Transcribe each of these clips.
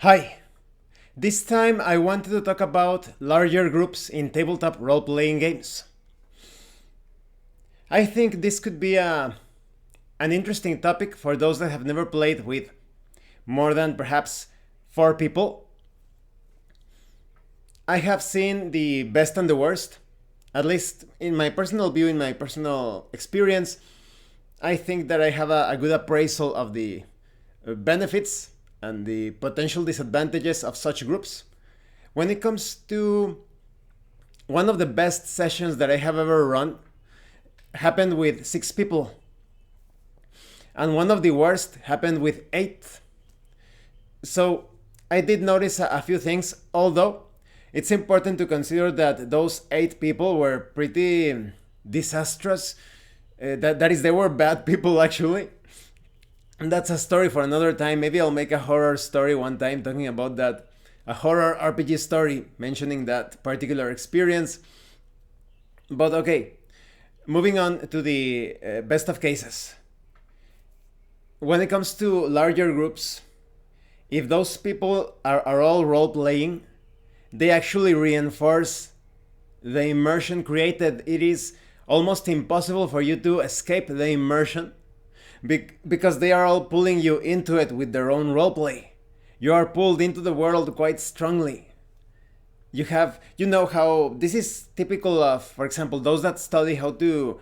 Hi! This time I wanted to talk about larger groups in tabletop role-playing games. I think this could be an interesting topic for those that have never played with more than perhaps 4 people. I have seen the best and the worst, at least in my personal view, in my personal experience. I think that I have a good appraisal of the benefits and the potential disadvantages of such groups. When it comes to one of the best sessions that I have ever run, happened with 6 people, and one of the worst happened with 8. So I did notice a few things, although it's important to consider that those 8 people were pretty disastrous. That is, they were bad people actually. And that's a story for another time. Maybe I'll make a horror story one time talking about that. A horror RPG story mentioning that particular experience. But okay, moving on to the best of cases. When it comes to larger groups, if those people are all role playing, they actually reinforce the immersion created. It is almost impossible for you to escape the immersion because they are all pulling you into it with their own roleplay. You are pulled into the world quite strongly. You know how this is typical of, for example, those that study how to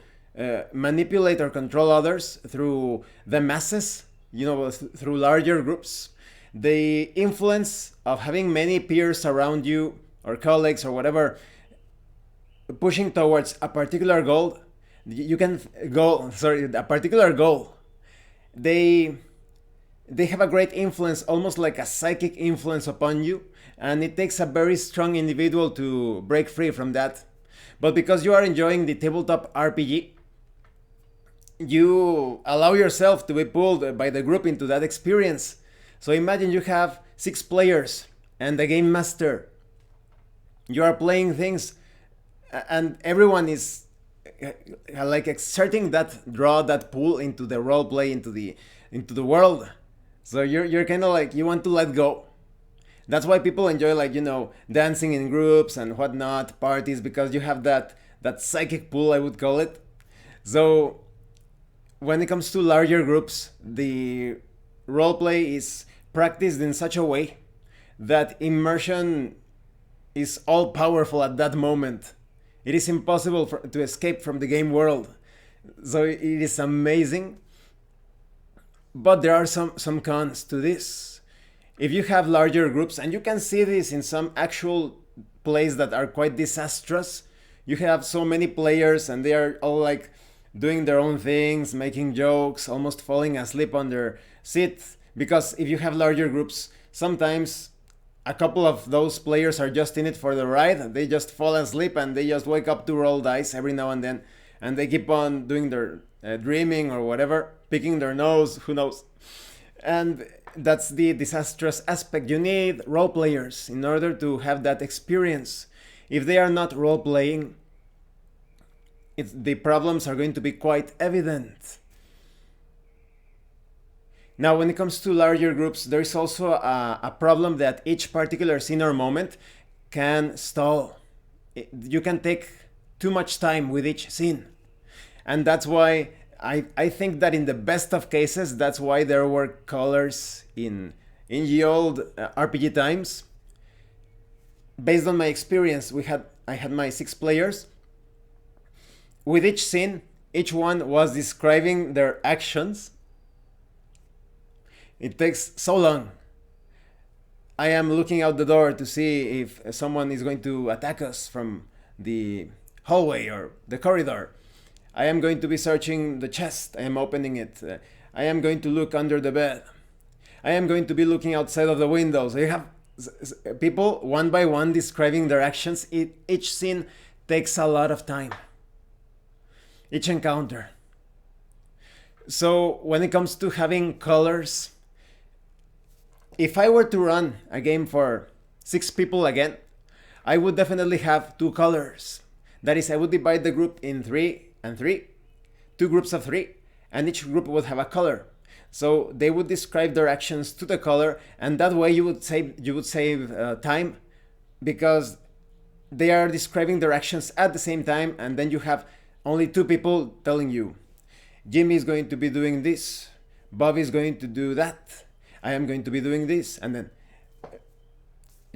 manipulate or control others through the masses, through larger groups. The influence of having many peers around you or colleagues or whatever pushing towards a particular goal, a particular goal. They have a great influence, almost like a psychic influence upon you, and it takes a very strong individual to break free from that. But because you are enjoying the tabletop RPG, you allow yourself to be pulled by the group into that experience. So imagine you have 6 players and the game master. You are playing things and everyone is like exerting that draw, that pull into the role play, into the world. So you're kind of like, you want to let go. That's why people enjoy, like, dancing in groups and whatnot, parties, because you have that psychic pull, I would call it. So when it comes to larger groups, the role play is practiced in such a way that immersion is all powerful at that moment. It is impossible to escape from the game world. So it is amazing. But there are some cons to this. If you have larger groups, and you can see this in some actual plays that are quite disastrous, you have so many players and they are all like doing their own things, making jokes, almost falling asleep on their seat. Because if you have larger groups, sometimes a couple of those players are just in it for the ride. They just fall asleep and they just wake up to roll dice every now and then. And they keep on doing their dreaming or whatever, picking their nose, who knows. And that's the disastrous aspect. You need role players in order to have that experience. If they are not role playing, the problems are going to be quite evident. Now, when it comes to larger groups, there is also a problem that each particular scene or moment can stall. You can take too much time with each scene. And that's why I think that in the best of cases, that's why there were colors in the old RPG times. Based on my experience, I had my 6 players. With each scene, each one was describing their actions. It takes so long. I am looking out the door to see if someone is going to attack us from the hallway or the corridor. I am going to be searching the chest. I am opening it. I am going to look under the bed. I am going to be looking outside of the windows. You have people one by one describing their actions. Each scene takes a lot of time. Each encounter. So when it comes to having colors, if I were to run a game for 6 people again, I would definitely have 2 colors. That is, I would divide the group in 3 and 3, 2 groups of 3, and each group would have a color. So they would describe their actions to the color, and that way you would save time, because they are describing their actions at the same time, and then you have only two people telling you, Jimmy is going to be doing this, Bobby is going to do that, I am going to be doing this, and then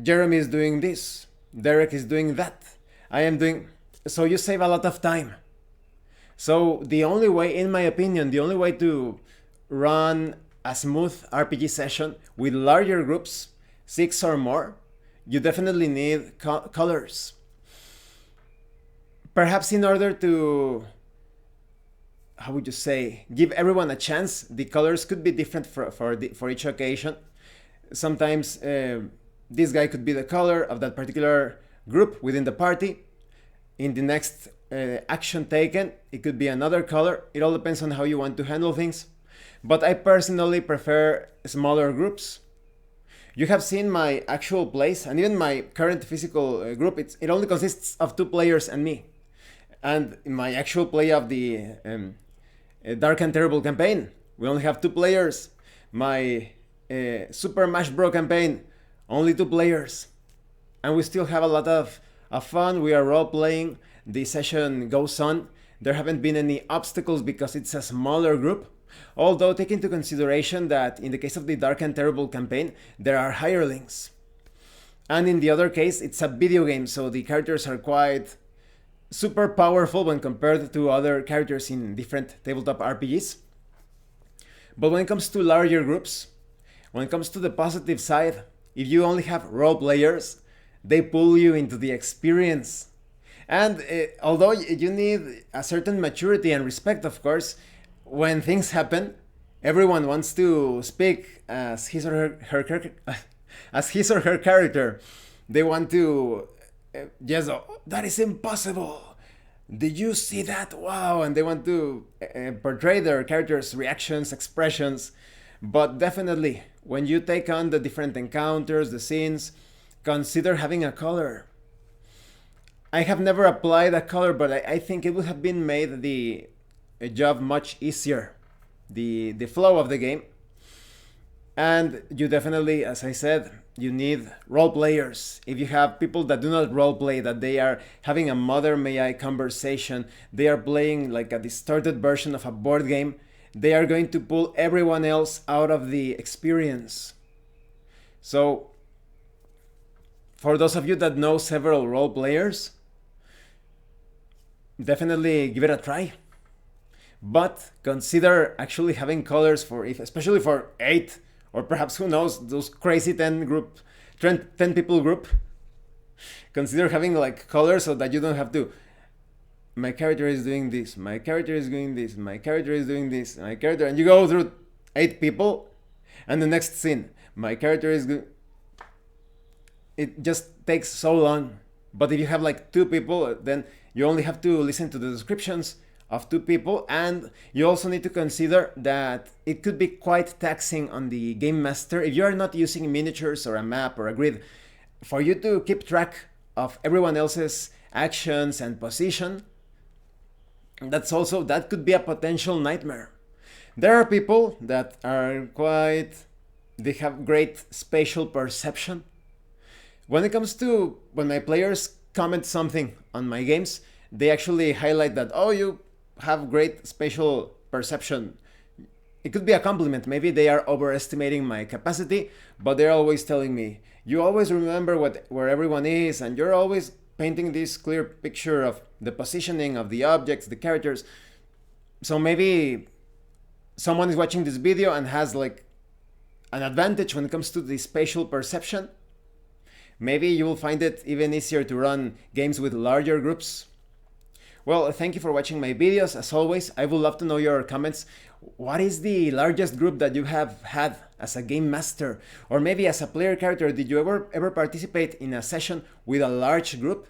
Jeremy is doing this, Derek is doing that, I am doing... So you save a lot of time. So the only way, in my opinion, the only way to run a smooth RPG session with larger groups, 6 or more, you definitely need colors. Perhaps in order to, how would you say, give everyone a chance, the colors could be different for each occasion. Sometimes this guy could be the color of that particular group within the party. In the next action taken, it could be another color. It all depends on how you want to handle things. But I personally prefer smaller groups. You have seen my actual plays, and even my current physical group, it only consists of 2 players and me. And in my actual play of the Dark and Terrible campaign, we only have 2 players. My Super Smash Bros. Campaign, only 2 players. And we still have a lot of fun. We are role-playing. The session goes on. There haven't been any obstacles because it's a smaller group. Although take into consideration that in the case of the Dark and Terrible campaign, there are hirelings. And in the other case, it's a video game, so the characters are quite super powerful when compared to other characters in different tabletop RPGs. But when it comes to larger groups, when it comes to the positive side, if you only have role players, they pull you into the experience. And although you need a certain maturity and respect, of course, when things happen, everyone wants to speak as his or her character. They want to, yes, oh, that is impossible. Did you see that? Wow. And they want to portray their characters' reactions, expressions. But definitely, when you take on the different encounters, the scenes, consider having a color. I have never applied a color, but I think it would have been made the job much easier, the flow of the game. And you definitely, as I said, you need role players. If you have people that do not role play, that they are having a mother may I conversation, they are playing like a distorted version of a board game, they are going to pull everyone else out of the experience. So for those of you that know several role players, definitely give it a try. But consider actually having colors for, if especially for 8, or perhaps, who knows, those crazy 10 people group. Consider having like colors so that you don't have to, my character is doing this, my character is doing this, my character is doing this, my character, and you go through 8 people, and the next scene, my character is good. It just takes so long. But if you have like 2 people, then you only have to listen to the descriptions of 2 people, and you also need to consider that it could be quite taxing on the game master if you are not using miniatures or a map or a grid for you to keep track of everyone else's actions and position. That could be a potential nightmare. There are people that are they have great spatial perception. When it comes to when my players comment something on my games, they actually highlight that, oh, you have great spatial perception. It could be a compliment. Maybe they are overestimating my capacity, but they're always telling me, you always remember where everyone is, and you're always painting this clear picture of the positioning of the objects, the characters. So maybe someone is watching this video and has like an advantage when it comes to the spatial perception. Maybe you will find it even easier to run games with larger groups. Well, thank you for watching my videos. As always, I would love to know your comments. What is the largest group that you have had as a game master? Or maybe as a player character, did you ever participate in a session with a large group?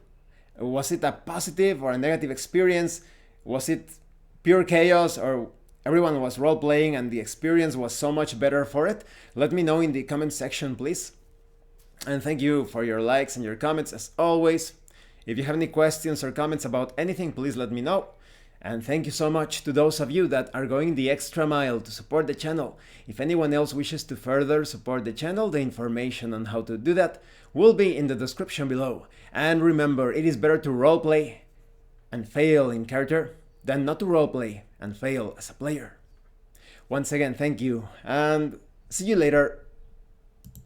Was it a positive or a negative experience? Was it pure chaos, or everyone was role-playing and the experience was so much better for it? Let me know in the comment section, please. And thank you for your likes and your comments as always. If you have any questions or comments about anything, please let me know. And thank you so much to those of you that are going the extra mile to support the channel. If anyone else wishes to further support the channel, the information on how to do that will be in the description below. And remember, it is better to roleplay and fail in character than not to roleplay and fail as a player. Once again, thank you, and see you later.